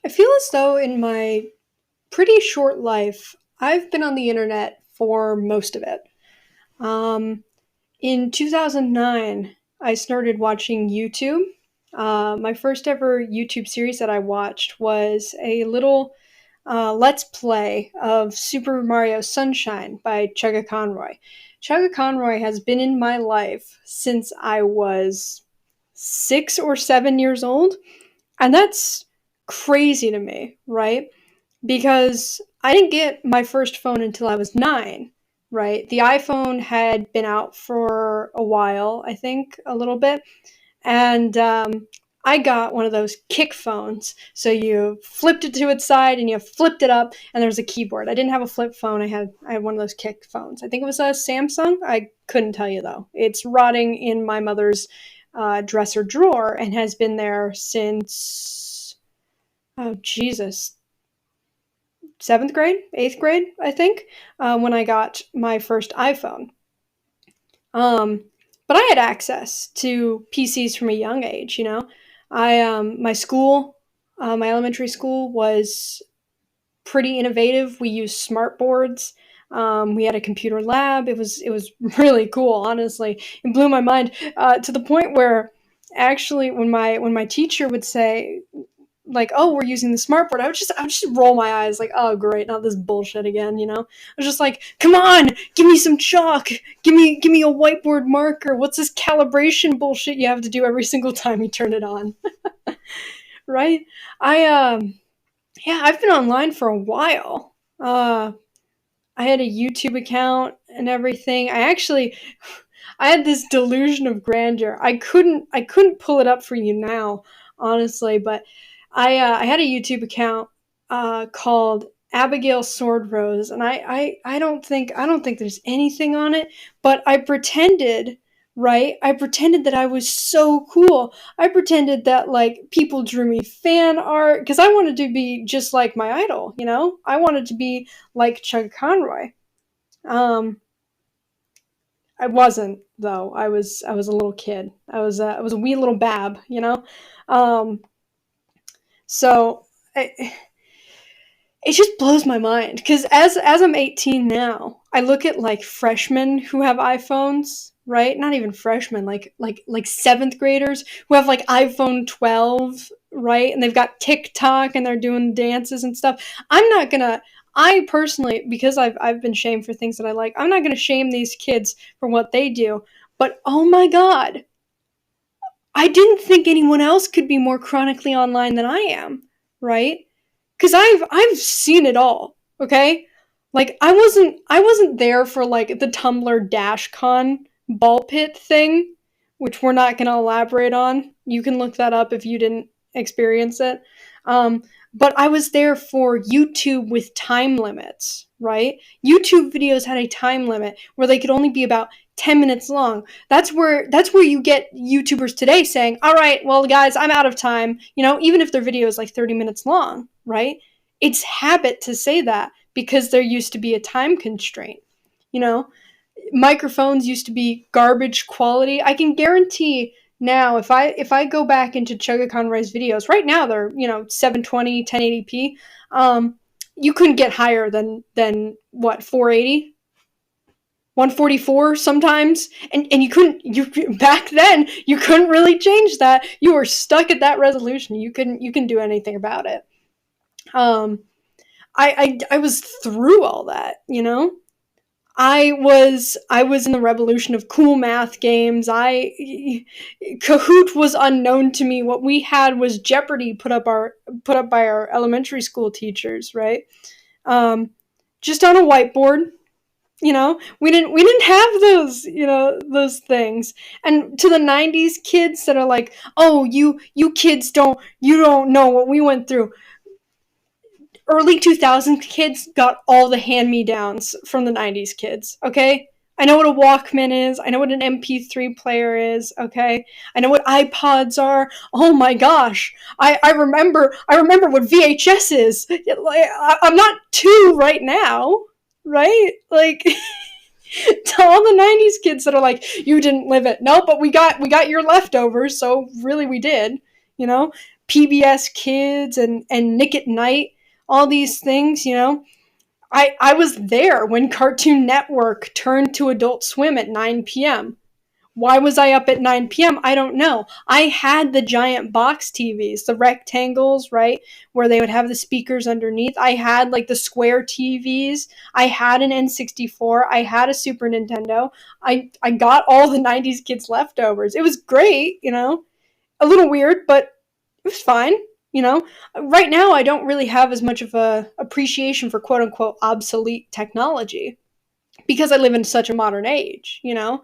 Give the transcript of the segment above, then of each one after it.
I feel as though in my pretty short life, I've been on the internet for most of it. Um, in 2009, I started watching YouTube. My first ever YouTube series that I watched was a little Let's Play of Super Mario Sunshine by Chugga Conroy. Chugga Conroy has been in my life since I was 6 or 7 years old, and that's crazy to me, right? Because I didn't get my first phone until I was 9, right? The iPhone had been out for a while, I think, a little bit. And I got one of those kick phones. So you flipped it to its side and you flipped it up, and there was a keyboard. I didn't have a flip phone. I had one of those kick phones. I think it was a Samsung. I couldn't tell you though. It's rotting in my mother's dresser drawer and has been there since, oh Jesus, seventh grade, eighth grade, I think, when I got my first iPhone. Um, but I had access to PCs from a young age. My school, my elementary school was pretty innovative. We used smart boards. We had a computer lab. It was really cool. Honestly, it blew my mind to the point where actually when my teacher would say, like, oh, we're using the smartboard, I would just roll my eyes like, oh great, not this bullshit again. I was just like, come on, give me some chalk, give me a whiteboard marker. What's this calibration bullshit you have to do every single time you turn it on? Right? I Yeah, I've been online for a while. I had a YouTube account and everything. I had this delusion of grandeur. I couldn't pull it up for you now, honestly, but I had a YouTube account called Abigail Sword Rose, and I don't think there's anything on it, but I pretended, right? I pretended that I was so cool. I pretended that like people drew me fan art because I wanted to be just like my idol. I wanted to be like Chuck Conroy. Um, I wasn't though. I was a little kid. I was a wee little bab. Um, so I, it just blows my mind because as I'm 18 now, I look at like freshmen who have iPhones, right? Not even freshmen, like seventh graders who have like iPhone 12, right? And they've got TikTok and they're doing dances and stuff. I'm not gonna. I personally, because I've been shamed for things that I like, I'm not gonna shame these kids for what they do. But oh my god, I didn't think anyone else could be more chronically online than I am, right? Because I've seen it all. Okay, like I wasn't there for like the Tumblr DashCon ball pit thing, which we're not going to elaborate on. You can look that up if you didn't experience it. Um, but I was there for YouTube with time limits, right? YouTube videos had a time limit where they could only be about 10 minutes long. That's where you get YouTubers today saying, "All right, well guys, I'm out of time." Even if their video is like 30 minutes long, right? It's habit to say that because there used to be a time constraint. You know, Microphones used to be garbage quality. I can guarantee now if I go back into Chugga Conroy's videos, right now they're 720 1080p. You couldn't get higher than what, 480, 144 sometimes, and you back then you couldn't really change that. You were stuck at that resolution. You couldn't do anything about it. um I was through all that. I was in the revolution of cool math games. I Kahoot was unknown to me. What we had was Jeopardy put up by our elementary school teachers, right? Um, just on a whiteboard. We didn't have those things. And to the 90s kids that are like, "Oh, you kids don't know what we went through." Early 2000s kids got all the hand-me-downs from the 90s kids, okay? I know what a Walkman is. I know what an MP3 player is, okay? I know what iPods are. Oh my gosh. I remember what VHS is. I'm not two right now, right? Like to all the 90s kids that are like, "You didn't live it." No, but we got your leftovers, so really we did, you know? PBS Kids and Nick at Night, all these things, you know. I was there when Cartoon Network turned to Adult Swim at 9 p.m. Why was I up at 9 p.m.? I don't know. I had the giant box TVs, the rectangles, right? Where they would have the speakers underneath. I had like the square TVs. I had an N64. I had a Super Nintendo. I got all the 90s kids leftovers. It was great, you know? A little weird, but it was fine, you know? Right now, I don't really have as much of a appreciation for quote unquote obsolete technology because I live in such a modern age, you know?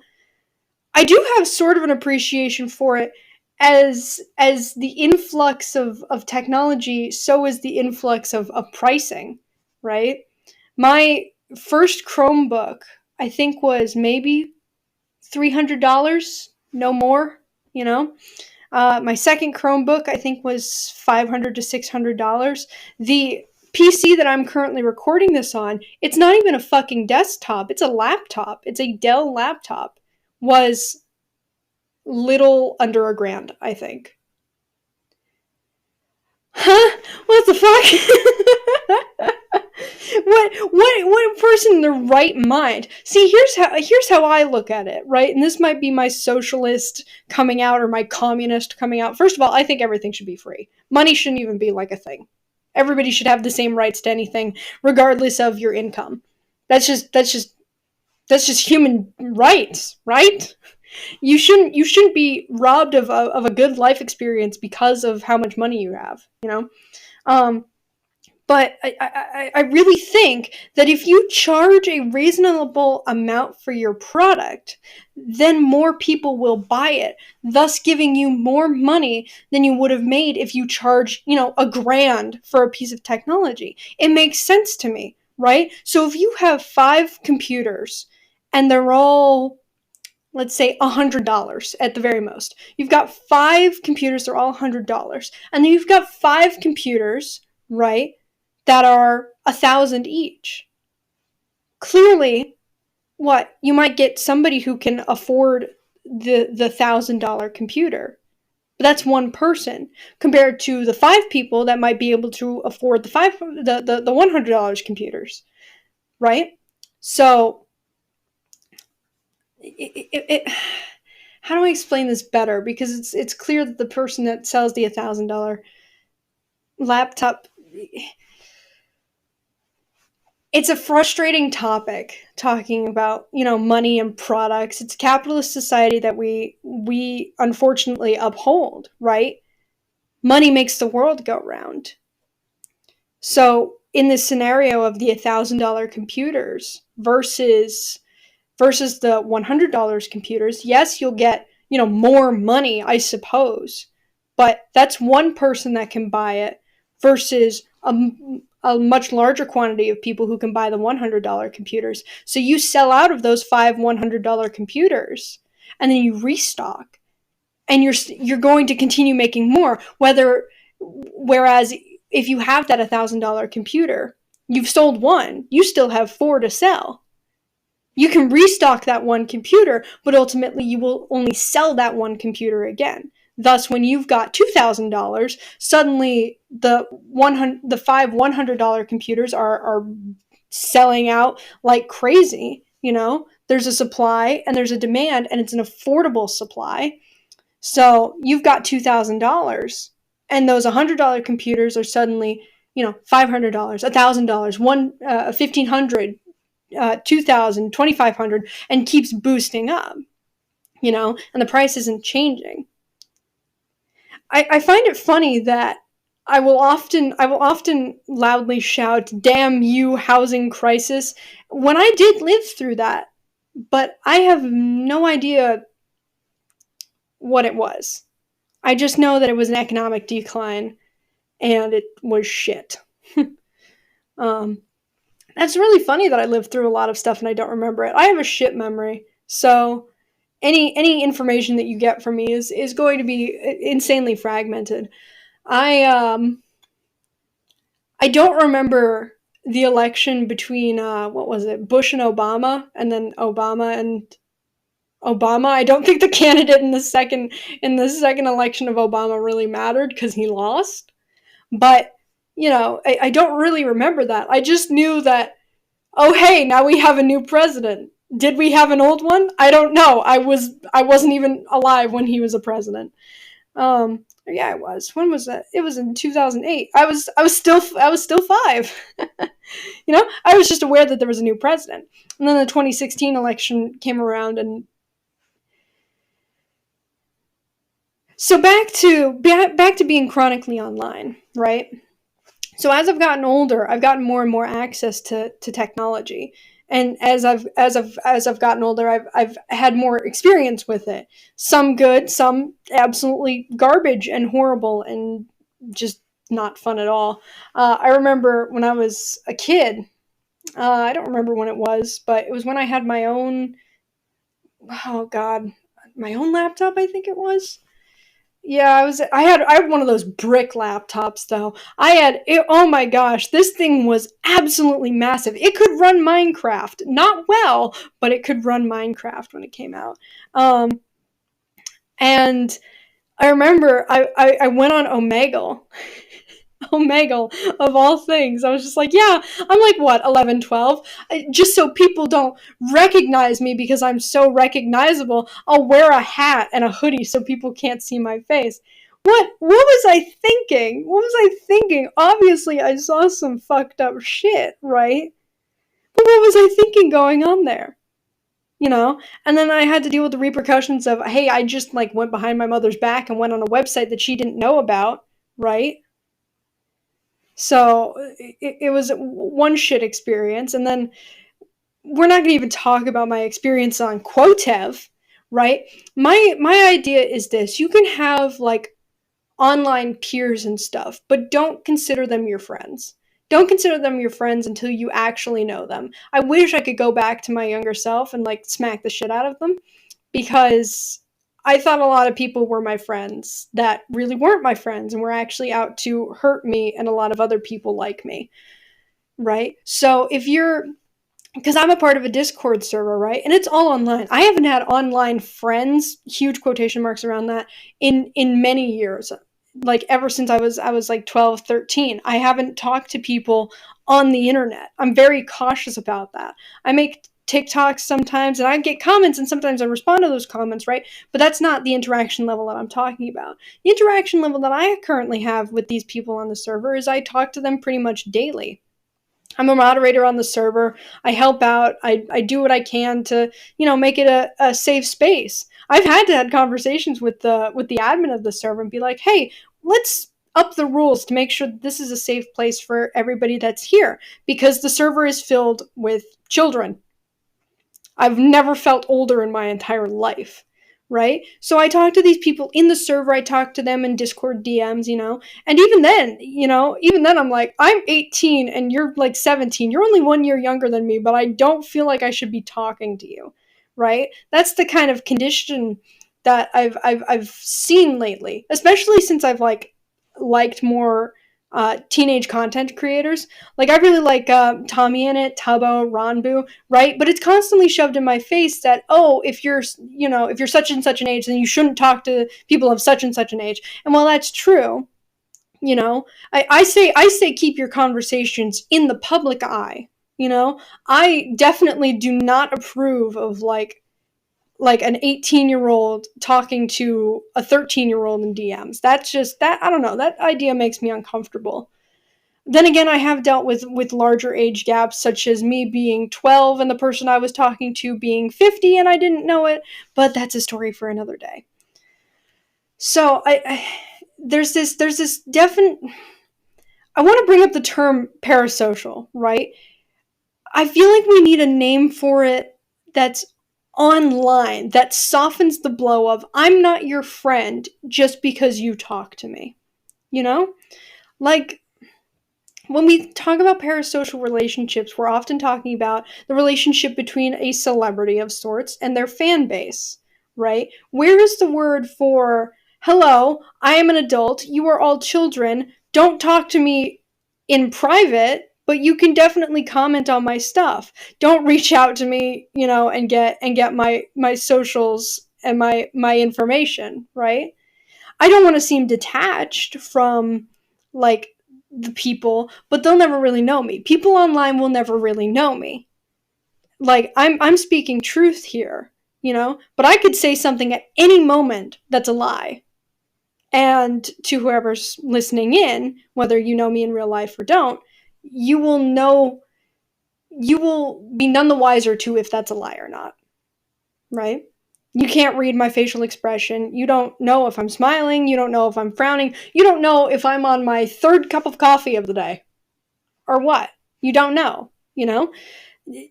I do have sort of an appreciation for it as the influx of technology, so is the influx of pricing, right? My first Chromebook, I think, was maybe $300, no more, you know? My second Chromebook, I think, was $500 to $600. The PC that I'm currently recording this on, it's not even a fucking desktop. It's a laptop. It's a Dell laptop. Was little under $1,000, I think. Huh? What the fuck? what person in their right mind? See, here's how I look at it, right? And this might be my socialist coming out or my communist coming out. First of all, I think everything should be free. Money shouldn't even be like a thing. Everybody should have the same rights to anything, regardless of your income. That's just human rights, right? You shouldn't be robbed of a good life experience because of how much money you have, you know. But I really think that if you charge a reasonable amount for your product, then more people will buy it, thus giving you more money than you would have made if you charge, you know, $1,000 for a piece of technology. It makes sense to me, right? So if you have 5 computers and they're all, let's say, $100 at the very most. You've got 5 computers, they're all $100. And then you've got 5 computers, right, that are $1,000 each. Clearly, what? You might get somebody who can afford the $1,000 computer. But that's one person compared to the 5 people that might be able to afford the $100 computers, right? So how do I explain this better? Because it's clear that the person that sells the $1,000 laptop, it's a frustrating topic talking about, you know, money and products. It's a capitalist society that we unfortunately uphold, right? Money makes the world go round. So in this scenario of the $1,000 computers versus the $100 computers, yes, you'll get, you know, more money, I suppose, but that's one person that can buy it versus a much larger quantity of people who can buy the $100 computers. So you sell out of those 5 $100 computers and then you restock and you're going to continue making more, whereas if you have that $1,000 computer, you've sold one, you still have 4 to sell. You can restock that one computer, but ultimately you will only sell that one computer again. Thus, when you've got $2,000, suddenly the 5 $100 computers are selling out like crazy. You know, there's a supply and there's a demand, and it's an affordable supply. So you've got $2,000, and those $100 computers are suddenly, you know, $500, $1,000, $1,500. 2,000, 2,500, and keeps boosting up, you know, and the price isn't changing. I find it funny that I will often loudly shout, "Damn you, housing crisis," when I did live through that, but I have no idea what it was. I just know that it was an economic decline, and it was shit. That's really funny that I lived through a lot of stuff and I don't remember it. I have a shit memory, so any information that you get from me is going to be insanely fragmented. I don't remember the election between what was it, Bush and Obama, and then Obama and Obama. I don't think the candidate in the second election of Obama really mattered because he lost. But, I don't really remember that. I just knew that, oh, hey, now we have a new president. Did we have an old one? I don't know. I wasn't even alive when he was a president. Yeah, I was. When was that? It was in 2008. I was still 5. I was just aware that there was a new president. And then the 2016 election came around, and so back to being chronically online, right? So as I've gotten older, I've gotten more and more access to technology. And as I've gotten older, I've had more experience with it. Some good, some absolutely garbage and horrible and just not fun at all. I remember when I was a kid. I don't remember when it was, but it was when I had my own. Oh God, my own laptop. I think it was. Yeah, I had one of those brick laptops though. Oh my gosh, this thing was absolutely massive. It could run Minecraft. Not well, but it could run Minecraft when it came out. And I remember I went on Omegle. Omegle, of all things. I was just like, yeah, I'm like, what, 11, 12? Just so people don't recognize me because I'm so recognizable, I'll wear a hat and a hoodie so people can't see my face. What was I thinking? Obviously, I saw some fucked up shit, right? But what was I thinking going on there? And then I had to deal with the repercussions of, hey, I just went behind my mother's back and went on a website that she didn't know about, right? So it was one shit experience. And then we're not going to even talk about my experience on Quotev, right? My idea is this. You can have online peers and stuff, but don't consider them your friends. Don't consider them your friends until you actually know them. I wish I could go back to my younger self and smack the shit out of them, because I thought a lot of people were my friends that really weren't my friends and were actually out to hurt me and a lot of other people like me, right? So because I'm a part of a Discord server, right? And it's all online. I haven't had online friends, huge quotation marks around that, in many years. Ever since I was 12, 13. I haven't talked to people on the internet. I'm very cautious about that. I make TikToks sometimes and I get comments and sometimes I respond to those comments, right? But that's not the interaction level that I'm talking about. The interaction level that I currently have with these people on the server is I talk to them pretty much daily. I'm a moderator on the server. I help out. I do what I can to, make it a safe space. I've had to have conversations with the admin of the server and be like, hey, let's up the rules to make sure that this is a safe place for everybody that's here, because the server is filled with children. I've never felt older in my entire life, right? So I talk to these people in the server. I talk to them in Discord DMs, and even then I'm like, I'm 18 and you're 17. You're only 1 year younger than me, but I don't feel like I should be talking to you, right? That's the kind of condition that I've seen lately, especially since I've liked more teenage content creators. I really like Tommy in it, Tubbo, Ronbu, right? But it's constantly shoved in my face that, oh, if you're such and such an age, then you shouldn't talk to people of such and such an age. And while that's true, I say keep your conversations in the public eye. I definitely do not approve of an 18-year-old talking to a 13-year-old in DMs. That's just, that, I don't know, that idea makes me uncomfortable. Then again, I have dealt with larger age gaps, such as me being 12 and the person I was talking to being 50 and I didn't know it, but that's a story for another day. So there's this definite, I want to bring up the term parasocial, right? I feel like we need a name for it that's online, that softens the blow of, I'm not your friend just because you talk to me. When we talk about parasocial relationships, we're often talking about the relationship between a celebrity of sorts and their fan base, right? Where is the word for, hello, I am an adult, you are all children, don't talk to me in private, but you can definitely comment on my stuff. Don't reach out to me, and get my socials and my information, right? I don't want to seem detached from like the people, but they'll never really know me. People online will never really know me. Like I'm speaking truth here, but I could say something at any moment that's a lie. And to whoever's listening in, whether you know me in real life or don't, you will be none the wiser to if that's a lie or not, right? You can't read my facial expression. You don't know if I'm smiling. You don't know if I'm frowning. You don't know if I'm on my third cup of coffee of the day or what. You don't know,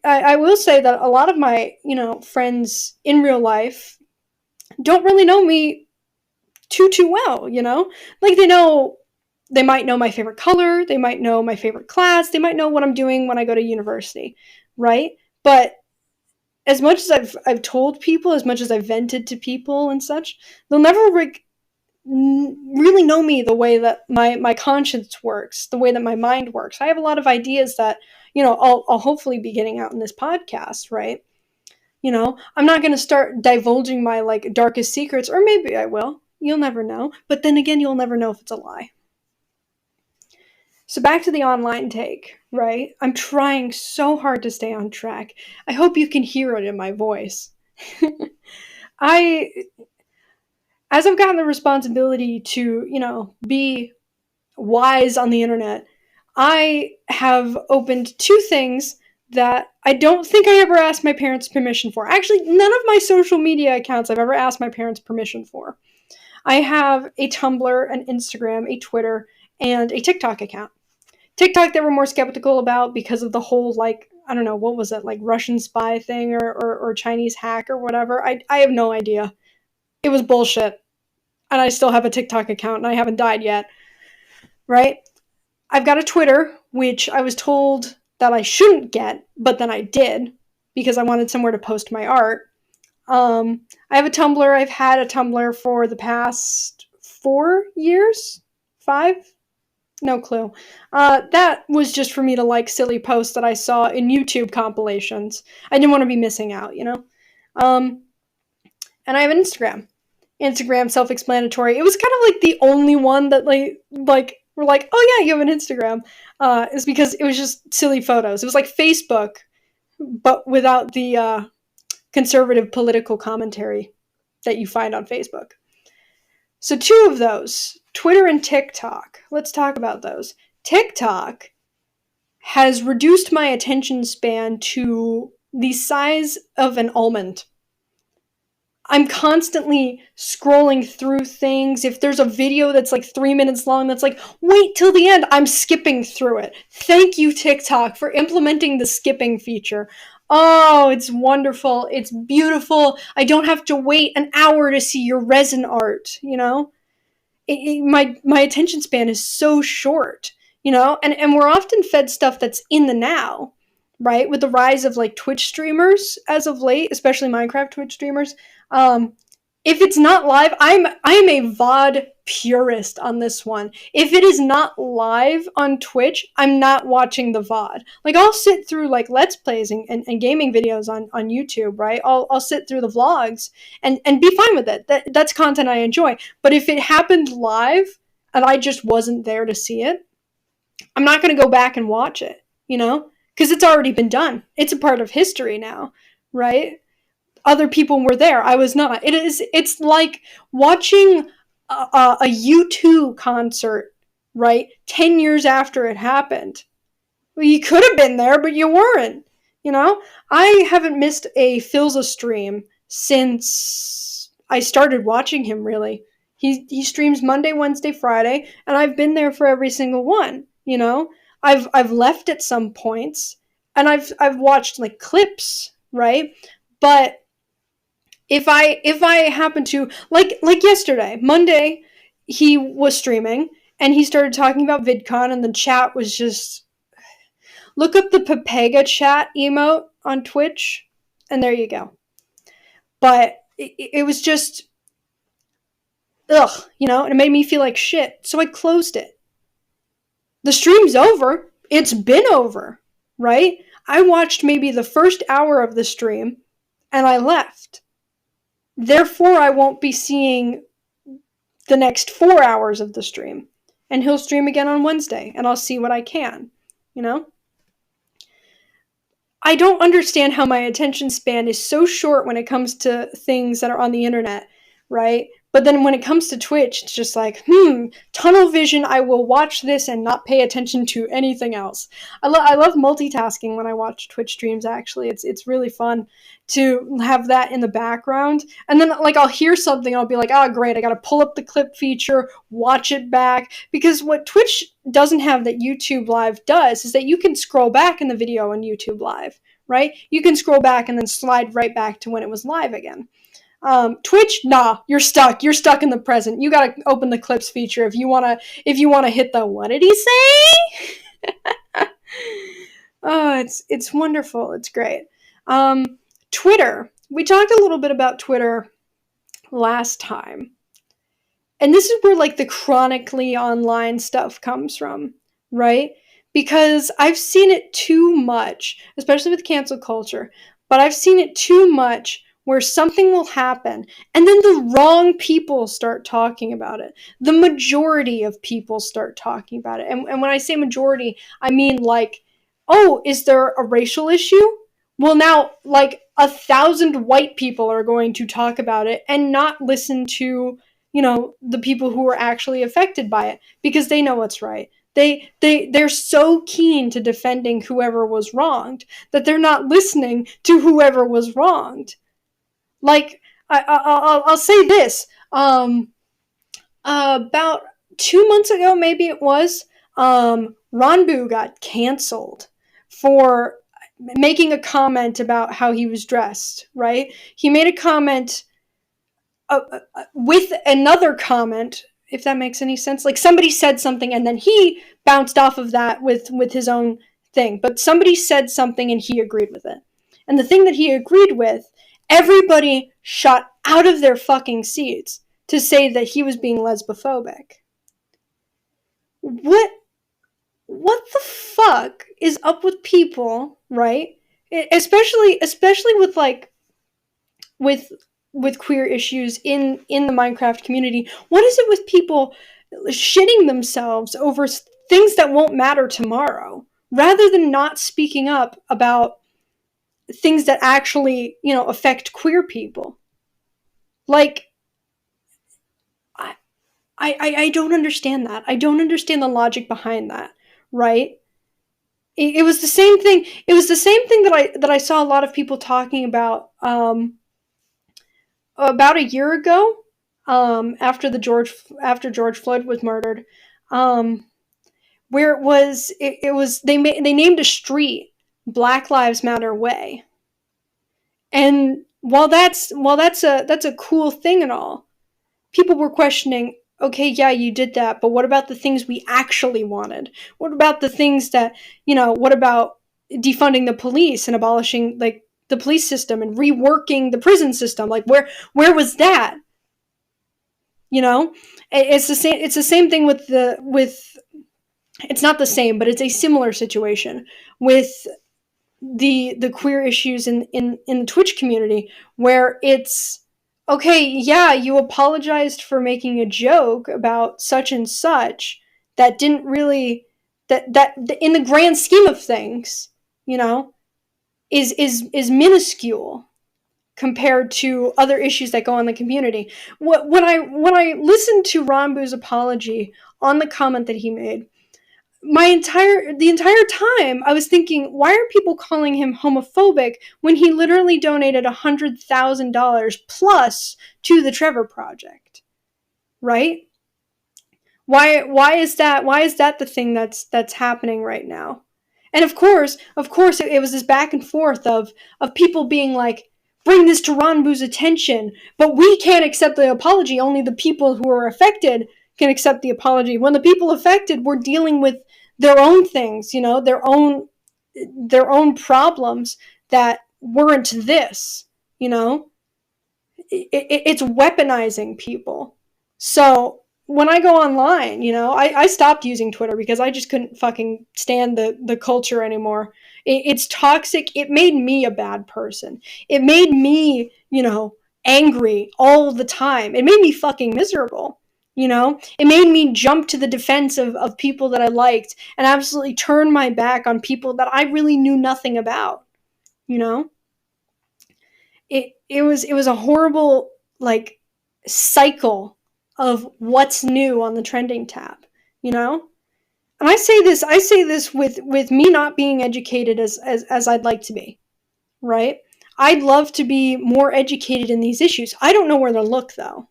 I will say that a lot of my, friends in real life don't really know me too well, Like they might know my favorite color, they might know my favorite class, they might know what I'm doing when I go to university, right? But as much as I've told people, as much as I've vented to people and such, they'll never really know me the way that my conscience works, the way that my mind works. I have a lot of ideas that, I'll hopefully be getting out in this podcast, right? I'm not going to start divulging my like darkest secrets, or maybe I will. You'll never know. But then again, you'll never know if it's a lie. So back to the online take, right? I'm trying so hard to stay on track. I hope you can hear it in my voice. As I've gotten the responsibility to, be wise on the internet, I have opened two things that I don't think I ever asked my parents permission for. Actually, none of my social media accounts I've ever asked my parents permission for. I have a Tumblr, an Instagram, a Twitter, and a TikTok account. TikTok they were more skeptical about because of the whole, like, I don't know, what was it, like Russian spy thing or Chinese hack or whatever. I have no idea. It was bullshit. And I still have a TikTok account and I haven't died yet. Right? I've got a Twitter, which I was told that I shouldn't get, but then I did because I wanted somewhere to post my art. I have a Tumblr. I've had a Tumblr for the past 4 years? 5? No clue. That was just for me to like silly posts that I saw in YouTube compilations. I didn't want to be missing out, And I have an Instagram. Instagram, self-explanatory. It was kind of like the only one that like we're like, oh yeah, you have an Instagram. Is because it was just silly photos. It was like Facebook, but without the conservative political commentary that you find on Facebook. So 2 of those, Twitter and TikTok. Let's talk about those. TikTok has reduced my attention span to the size of an almond. I'm constantly scrolling through things. If there's a video that's like 3 minutes long, that's like, wait till the end, I'm skipping through it. Thank you, TikTok, for implementing the skipping feature. Oh, it's wonderful. It's beautiful. I don't have to wait an hour to see your resin art, my attention span is so short, and we're often fed stuff that's in the now, right? With the rise of like Twitch streamers as of late, especially Minecraft Twitch streamers. If it's not live, I am a VOD purist on this one. If it is not live on Twitch, I'm not watching the VOD. Like I'll sit through like Let's Plays and gaming videos on YouTube, right? I'll sit through the vlogs and be fine with it. That's content I enjoy. But if it happened live and I just wasn't there to see it, I'm not going to go back and watch it, because it's already been done. It's a part of history now, right? Other people were there. I was not. It's like watching a U2 concert, right? 10 years after it happened. Well, you could have been there, but you weren't. I haven't missed a Philza stream since I started watching him, really. He streams Monday, Wednesday, Friday, and I've been there for every single one, I've left at some points, and I've watched like clips, right? But if I happen to like yesterday, Monday, he was streaming and he started talking about VidCon and the chat was just look up the Pepega chat emote on Twitch and there you go. But it was just and it made me feel like shit. So I closed it. The stream's over. it's been over, right? I watched maybe the first hour of the stream and I left. Therefore, I won't be seeing the next 4 hours of the stream. And he'll stream again on Wednesday, and I'll see what I can, you know? I don't understand how my attention span is so short when it comes to things that are on the internet, right? But then when it comes to Twitch, it's just like, tunnel vision, I will watch this and not pay attention to anything else. I love multitasking when I watch Twitch streams, actually. It's really fun to have that in the background. And then, like, I'll hear something, I'll be like, oh, great, I gotta pull up the clip feature, watch it back. Because what Twitch doesn't have that YouTube Live does is that you can scroll back in the video on YouTube Live, right? You can scroll back and then slide right back to when it was live again. Twitch, nah, you're stuck. You're stuck in the present. You gotta open the clips feature if you wanna hit the what did he say? Oh, it's wonderful. It's great. Twitter. We talked a little bit about Twitter last time. And this is where, like, the chronically online stuff comes from, right? Because I've seen it too much, especially with cancel culture, but I've seen it too much where something will happen and then the wrong people start talking about it. The majority of people start talking about it. And when I say majority, I mean, like, oh, is there a racial issue? Well, now, like, 1,000 white people are going to talk about it and not listen to, you know, the people who are actually affected by it because they know what's right. They're so keen to defending whoever was wronged that they're not listening to whoever was wronged. Like, I'll say this. About 2 months ago, maybe it was, Ranbu got canceled for making a comment about how he was dressed, right? He made a comment with another comment, if that makes any sense. Like, somebody said something and then he bounced off of that with his own thing. But somebody said something and he agreed with it. And the thing that he agreed with, everybody shot out of their fucking seats to say that he was being lesbophobic. What the fuck is up with people, right? Especially with, like, with queer issues in the Minecraft community. What is it with people shitting themselves over things that won't matter tomorrow, rather than not speaking up about things that actually, you know, affect queer people? Like, I don't understand that. I don't understand the logic behind that, right? It was the same thing. It was the same thing that I saw a lot of people talking about a year ago, after George Floyd was murdered, where it was they named a street Black Lives Matter Way. And while that's a cool thing and all, people were questioning, okay, yeah, you did that, but what about the things we actually wanted? What about the things that, you know, what about defunding the police and abolishing, like, the police system and reworking the prison system? Like, where was that? You know? It's the same thing with it's not the same, but it's a similar situation with the queer issues in the Twitch community, where it's, okay, yeah, you apologized for making a joke about such and such that didn't really, that in the grand scheme of things, you know, is minuscule compared to other issues that go on in the community. When I listened to Ranbu's apology on the comment that he made, the entire time I was thinking, why are people calling him homophobic when he literally donated $100,000 plus to the Trevor Project, right? Why is that the thing that's happening right now? And of course, it was this back and forth of people being like, bring this to Ranbu's attention, but we can't accept the apology. Only the people who are affected can accept the apology. When the people affected were dealing with their own things, you know, their own problems that weren't this, you know. It's weaponizing people. So when I go online, I stopped using Twitter because I just couldn't fucking stand the culture anymore. It's toxic. It made me a bad person. It made me, angry all the time. It made me fucking miserable. It made me jump to the defense of people that I liked and absolutely turn my back on people that I really knew nothing about. You know, it was a horrible, like, cycle of what's new on the trending tab. You know, and I say this with me not being educated as I'd like to be. Right? I'd love to be more educated in these issues. I don't know where to look though.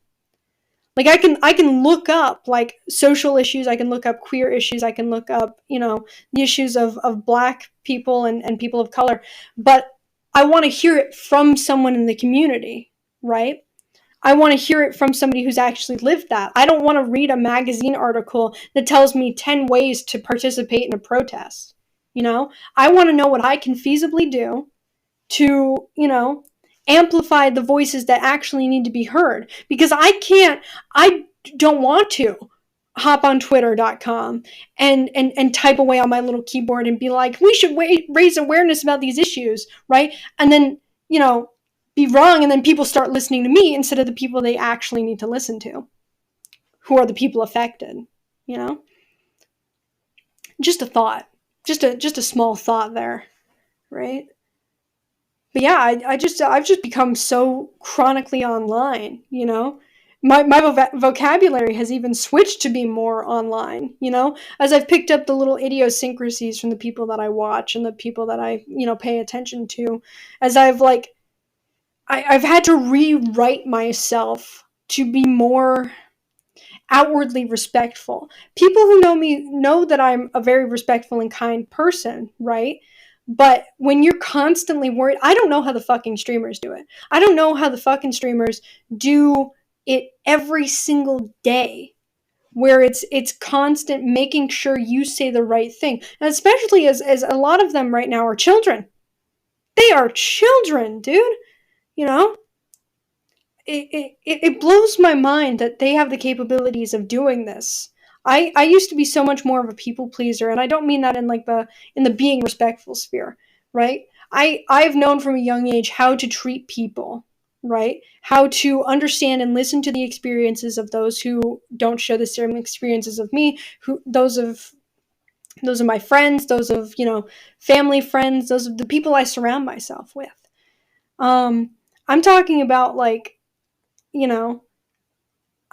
Like I can look up like social issues, I can look up queer issues, I can look up, the issues of black people and people of color, but I want to hear it from someone in the community, right? I want to hear it from somebody who's actually lived that. I don't want to read a magazine article that tells me 10 ways to participate in a protest. I want to know what I can feasibly do to, amplify the voices that actually need to be heard. Because I don't want to hop on twitter.com and type away on my little keyboard and be like, we should raise awareness about these issues, right? And then, be wrong, and then people start listening to me instead of the people they actually need to listen to, who are the people affected, Just a thought. Just a small thought there, right? But yeah, I've just become so chronically online. My vocabulary has even switched to be more online, as I've picked up the little idiosyncrasies from the people that I watch and the people that I, pay attention to, as I've had to rewrite myself to be more outwardly respectful. People who know me know that I'm a very respectful and kind person, right? But when you're constantly worried, I don't know how the fucking streamers do it. I don't know how the fucking streamers do it every single day, where it's constant making sure you say the right thing. And especially as a lot of them right now are children. They are children, dude. You know? It blows my mind that they have the capabilities of doing this. I used to be so much more of a people pleaser, and I don't mean that in like the being respectful sphere, right? I've known from a young age how to treat people, right? How to understand and listen to the experiences of those who don't share the same experiences of me, who those of my friends, those of, family friends, those of the people I surround myself with. I'm talking about, like, you know,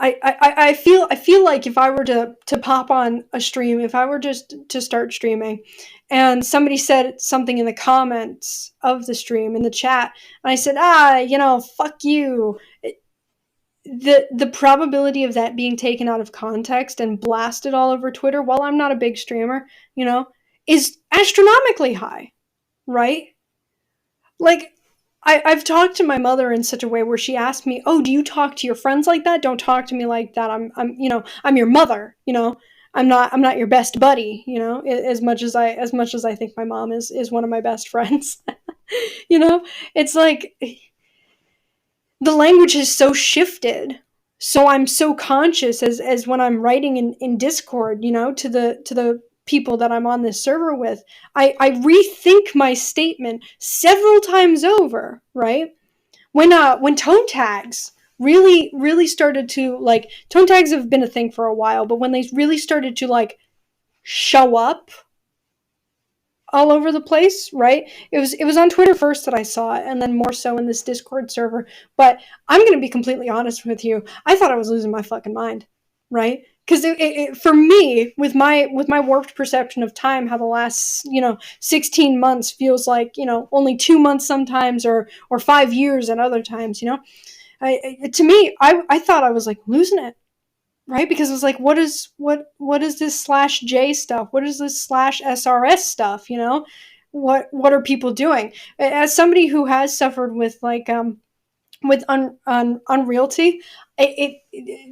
I feel like if I were to pop on a stream, if I were just to start streaming, and somebody said something in the comments of the stream in the chat, and I said, fuck you, the probability of that being taken out of context and blasted all over Twitter, while I'm not a big streamer, is astronomically high, right? Like, I've talked to my mother in such a way where she asked me, "Oh, do you talk to your friends like that? Don't talk to me like that. I'm your mother. I'm not your best buddy. As much as I think my mom is one of my best friends. It's like the language has so shifted. So I'm so conscious as when I'm writing in Discord, to the people that I'm on this server with, I rethink my statement several times over, right? When tone tags really started to, like, tone tags have been a thing for a while, but when they really started to, like, show up all over the place, right? It was on Twitter first that I saw it, and then more so in this Discord server. But I'm going to be completely honest with you. I thought I was losing my fucking mind, right? Because for me, with my warped perception of time, how the last 16 months feels like only 2 months sometimes, or 5 years at other times. To me, I thought I was like losing it. Right? Because it was like, what is this /J stuff? What is this /SRS stuff? What are people doing? As somebody who has suffered with, like, with unreality,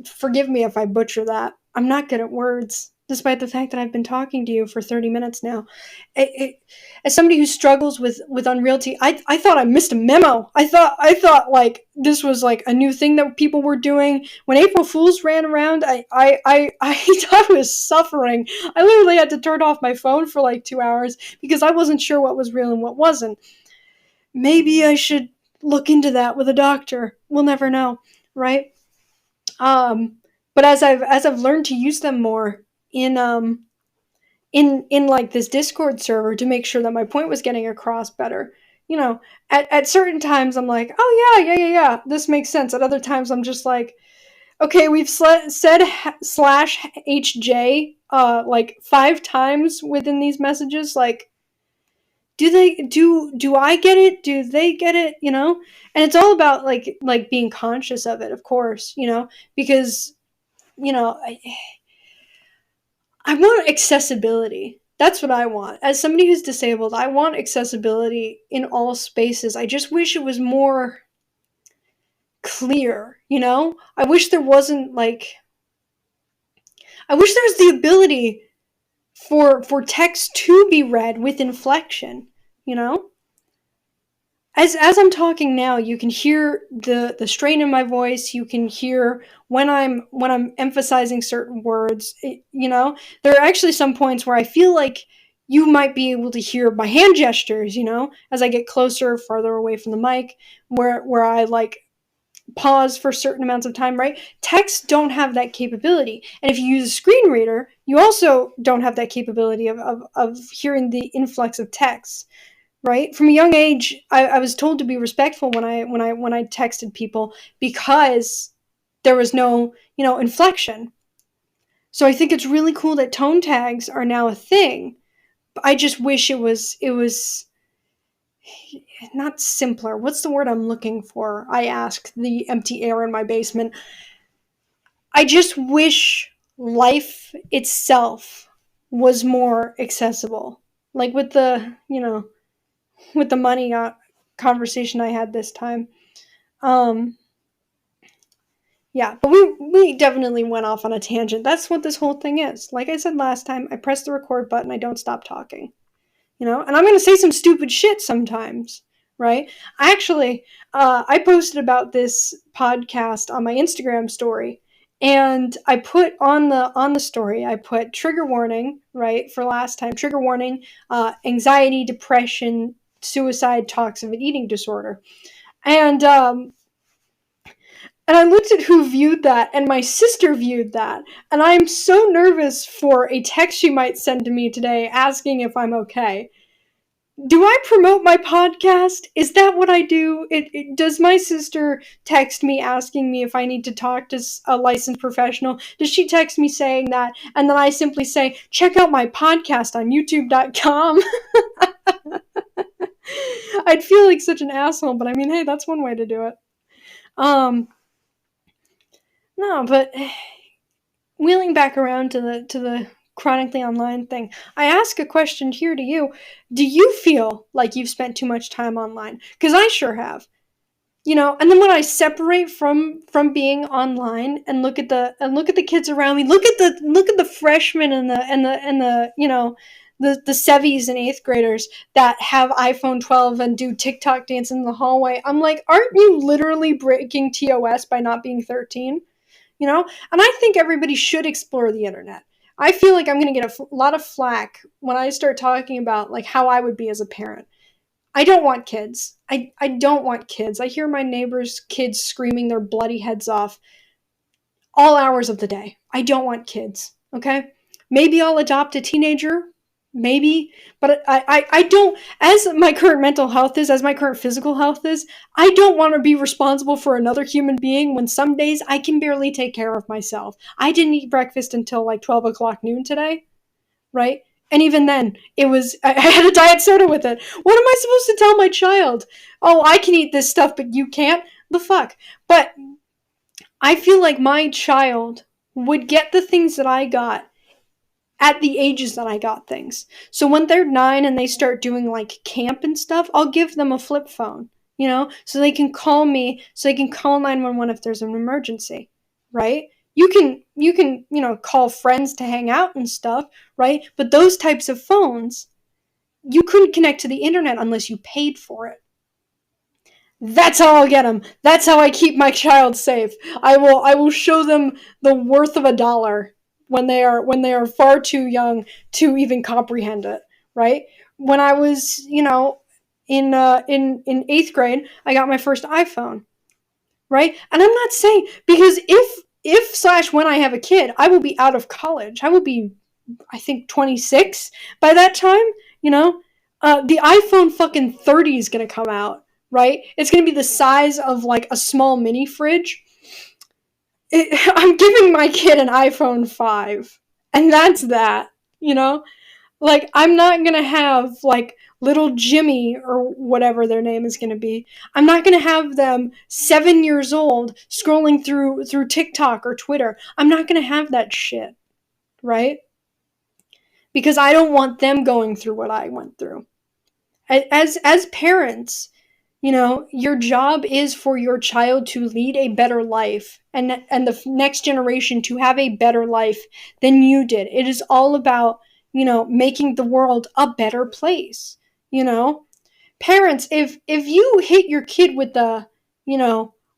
forgive me if I butcher that. I'm not good at words. despite the fact that I've been talking to you for 30 minutes now. As somebody who struggles with unreality, I thought I missed a memo. I thought like this was like a new thing that people were doing. When April Fools ran around, I thought I was suffering. I literally had to turn off my phone for like 2 hours because I wasn't sure what was real and what wasn't. Maybe I should look into that with a doctor. We'll never know, right? But as I've learned to use them more in like this Discord server to make sure that my point was getting across better, at certain times I'm like, oh yeah, this makes sense. At other times I'm just like, okay, we've said slash HJ like 5 times within these messages. Like, do I get it? Do they get it? And it's all about like being conscious of it, of course, because I want accessibility. That's what I want. As somebody who's disabled, I want accessibility in all spaces. I just wish it was more clear, I wish there wasn't like I wish there was the ability for text to be read with inflection, As I'm talking now, you can hear the strain in my voice. You can hear when I'm emphasizing certain words. There are actually some points where I feel like you might be able to hear my hand gestures. As I get closer, farther away from the mic, where I like pause for certain amounts of time. Right? Texts don't have that capability, and if you use a screen reader, you also don't have that capability of hearing the influx of text. Right? From a young age, I was told to be respectful when I texted people because there was no, inflection. So I think it's really cool that tone tags are now a thing. But I just wish it was not simpler. What's the word I'm looking for? I asked the empty air in my basement. I just wish life itself was more accessible. Like with the money conversation I had this time. Yeah, but we definitely went off on a tangent. That's what this whole thing is. Like I said last time, I press the record button, I don't stop talking. And I'm going to say some stupid shit sometimes, right? I posted about this podcast on my Instagram story, and I put on the story, I put trigger warning, right, for last time, trigger warning, anxiety, depression, suicide, talks of an eating disorder. And I looked at who viewed that, and my sister viewed that. And I'm so nervous for a text she might send to me today asking if I'm okay. Do I promote my podcast? Is that what I do? Does my sister text me asking me if I need to talk to a licensed professional? Does she text me saying that? And then I simply say, check out my podcast on youtube.com. I'd feel like such an asshole, but I mean, hey, that's one way to do it. No, but wheeling back around to the chronically online thing, I ask a question here to you. Do you feel like you've spent too much time online? Because I sure have. And then when I separate from being online and look at the kids around me, look at the freshmen and the the sevies and 8th graders that have iPhone 12 and do TikTok dance in the hallway. I'm like, aren't you literally breaking TOS by not being 13? And I think everybody should explore the internet. I feel like I'm going to get a lot of flack when I start talking about like how I would be as a parent. I don't want kids. I don't want kids. I hear my neighbors' kids screaming their bloody heads off all hours of the day. I don't want kids, okay? Maybe I'll adopt a teenager, maybe, but I don't, as my current mental health is, as my current physical health is, I don't want to be responsible for another human being when some days I can barely take care of myself. I didn't eat breakfast until like 12 o'clock noon today, right? And even then, I had a diet soda with it. What am I supposed to tell my child? Oh, I can eat this stuff, but you can't? The fuck? But I feel like my child would get the things that I got at the ages that I got things. So when they're 9 and they start doing like camp and stuff, I'll give them a flip phone, so they can call me, so they can call 911 if there's an emergency, right? you can, call friends to hang out and stuff, right? But those types of phones, you couldn't connect to the internet unless you paid for it. That's how I'll get them. That's how I keep my child safe. I will show them the worth of a dollar when they are far too young to even comprehend it, right? When I was, in 8th grade, I got my first iPhone, right? And I'm not saying, because if slash when I have a kid, I will be out of college. I will be, I think, 26 by that time, you know? The iPhone fucking 30 is gonna come out, right? It's gonna be the size of like a small mini fridge. I'm giving my kid an iPhone 5, and that's that, you know? Like, I'm not gonna have, like, little Jimmy or whatever their name is gonna be. I'm not gonna have them 7 years old scrolling through TikTok or Twitter. I'm not gonna have that shit, right? Because I don't want them going through what I went through. As parents, your job is for your child to lead a better life, and the next generation to have a better life than you did. It is all about, making the world a better place. You know, Parents, if you hit your kid with the,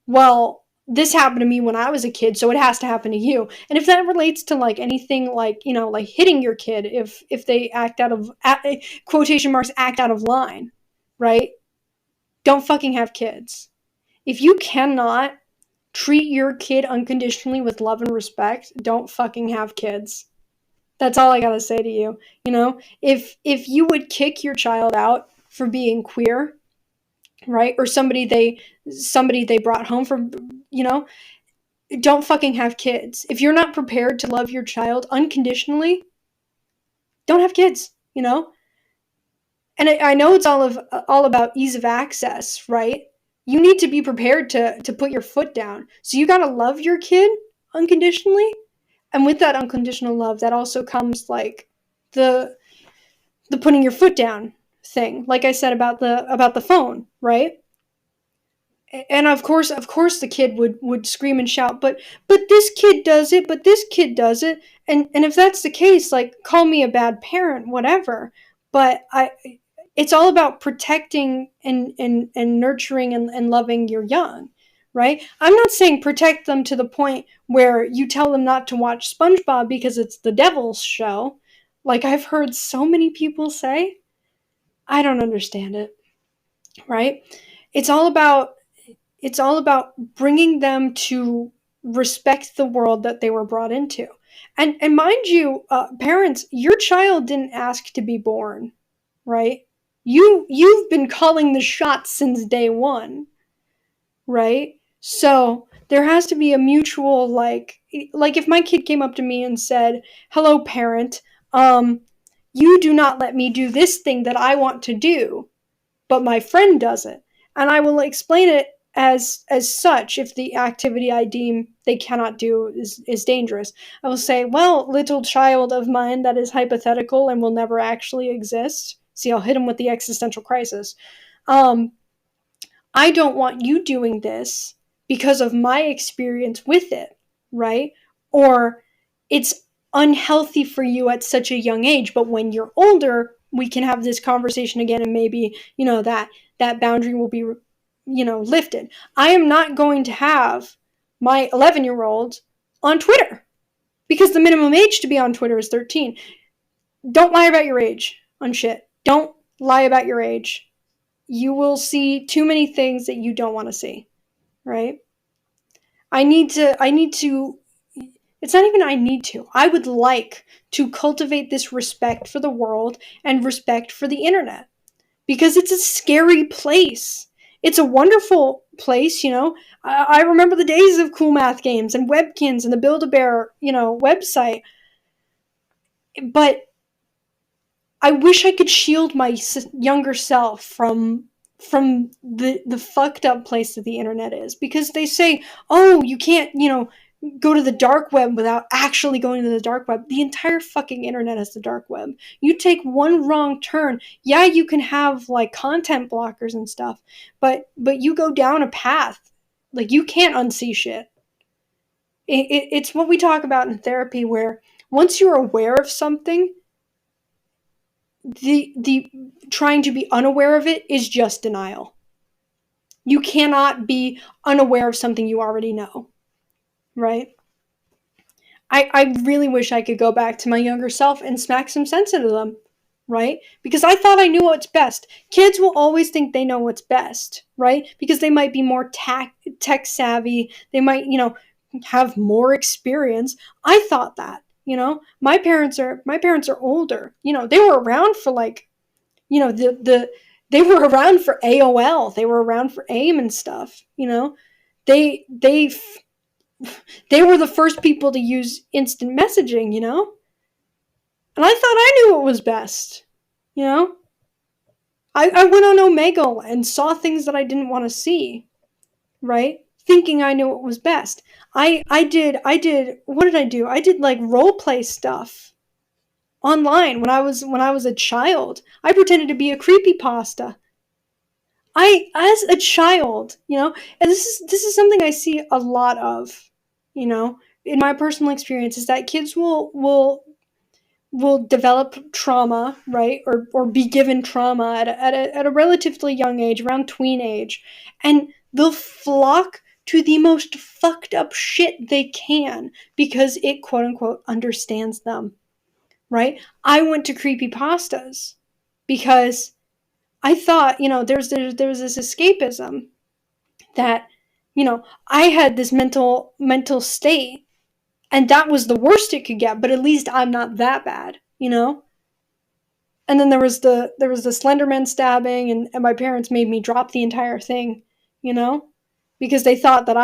well, this happened to me when I was a kid, so it has to happen to you. And if that relates to like anything like, like hitting your kid, if they act out of, quotation marks, act out of line, right? Don't fucking have kids. If you cannot treat your kid unconditionally with love and respect, don't fucking have kids. That's all I gotta say to you. If you would kick your child out for being queer, right? Or somebody they brought home from, don't fucking have kids. If you're not prepared to love your child unconditionally, don't have kids, And I know it's all about ease of access, right? You need to be prepared to put your foot down. So you gotta love your kid unconditionally, and with that unconditional love, that also comes like the putting your foot down thing. Like I said about the phone, right? And of course the kid would scream and shout, but this kid does it, but this kid does it. And if that's the case, like, call me a bad parent, whatever. But it's all about protecting and nurturing and loving your young, right? I'm not saying protect them to the point where you tell them not to watch SpongeBob because it's the devil's show, like I've heard so many people say. I don't understand it, right? It's all about it's all about bringing them to respect the world that they were brought into. And mind you, parents, your child didn't ask to be born, right? You've been calling the shots since day one, right? So there has to be a mutual, like if my kid came up to me and said, "Hello, parent, you do not let me do this thing that I want to do, but my friend does it," and I will explain it as such. If the activity I deem they cannot do is dangerous, I will say, "Well, little child of mine, that is hypothetical and will never actually exist." See, I'll hit him with the existential crisis. Um, I don't want you doing this because of my experience with it, right? Or it's unhealthy for you at such a young age, but when you're older, we can have this conversation again, and maybe, that boundary will be, lifted. I am not going to have my 11-year-old on Twitter because the minimum age to be on Twitter is 13. Don't lie about your age on shit. Don't lie about your age. You will see too many things that you don't want to see, right? I need to, it's not even I need to. I would like to cultivate this respect for the world and respect for the internet, because it's a scary place. It's a wonderful place, I remember the days of cool math games and Webkins and the Build-A-Bear, website. But I wish I could shield my younger self from the fucked up place that the internet is, because they say, "Oh, you can't, go to the dark web without actually going to the dark web." The entire fucking internet is the dark web. You take one wrong turn, yeah, you can have like content blockers and stuff, but you go down a path, like, you can't unsee shit. It's what we talk about in therapy, where once you're aware of something, the trying to be unaware of it is just denial. You cannot be unaware of something you already know, right? I really wish I could go back to my younger self and smack some sense into them, right? Because I thought I knew what's best. Kids will always think they know what's best, right? Because they might be more tech savvy. They might, have more experience. I thought that, my parents are older. They were around for like, they were around for AOL. They were around for AIM and stuff, They they they were the first people to use instant messaging, And I thought I knew what was best, you know? I went on Omegle and saw things that I didn't want to see, right? Thinking I knew what was best. I did what did I do? I did like role play stuff online when I was a child. I pretended to be a creepypasta. As a child, and this is something I see a lot of, in my personal experience, is that kids will develop trauma, right, or be given trauma at a relatively young age, around tween age, and they'll flock to the most fucked up shit they can because it quote unquote understands them, right? I went to creepypastas because I thought, there was this escapism that, I had this mental state, and that was the worst it could get, but at least I'm not that bad. And then there was the Slenderman stabbing, and my parents made me drop the entire thing, you know, because they thought that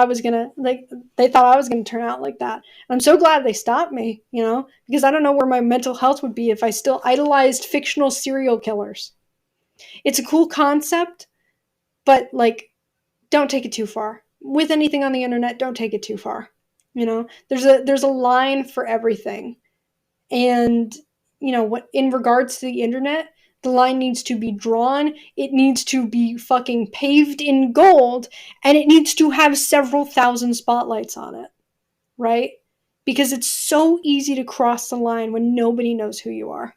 they thought I was gonna turn out like that. And I'm so glad they stopped me, because I don't know where my mental health would be if I still idolized fictional serial killers. It's a cool concept, but like, don't take it too far. With anything on the internet, don't take it too far. There's a line for everything. And what in regards to the internet, the line needs to be drawn, it needs to be fucking paved in gold, and it needs to have several thousand spotlights on it, right? Because it's so easy to cross the line when nobody knows who you are.